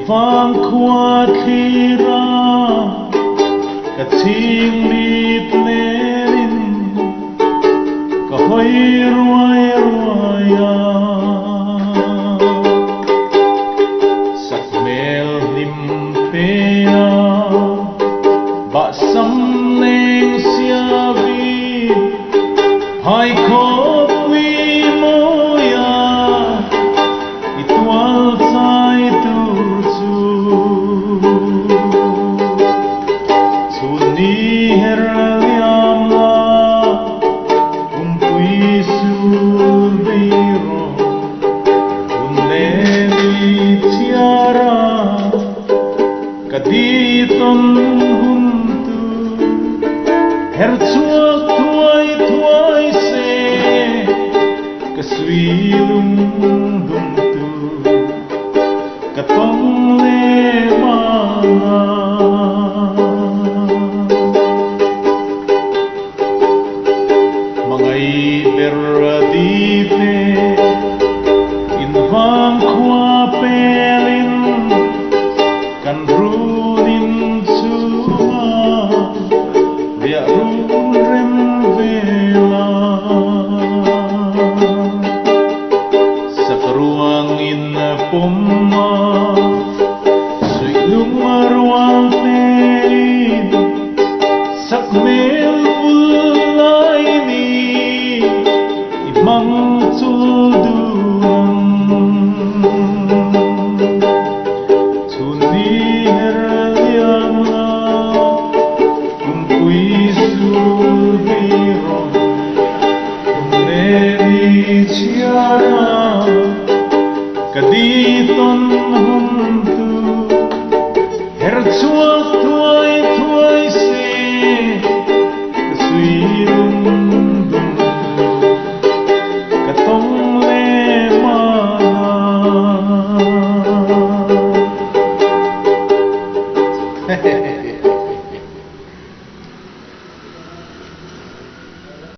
vang khoa khi ra cả chim lít lên cả hơi ruồi ruồi sắc mel lim pe ba sam leng sia vi hai khop vi moya itual sai tu ni herliam la pui sur biro uneni tiara kaditon huntu herchuak tuai tuai se kaswilum huntu katong le manga beradipe in vang khua pelin kan runin suma dia rem vela sakruang in pomma suilung marwal pelin sakmel mang tuldun tuni herliam la pui sur biro uneni tiara kaditon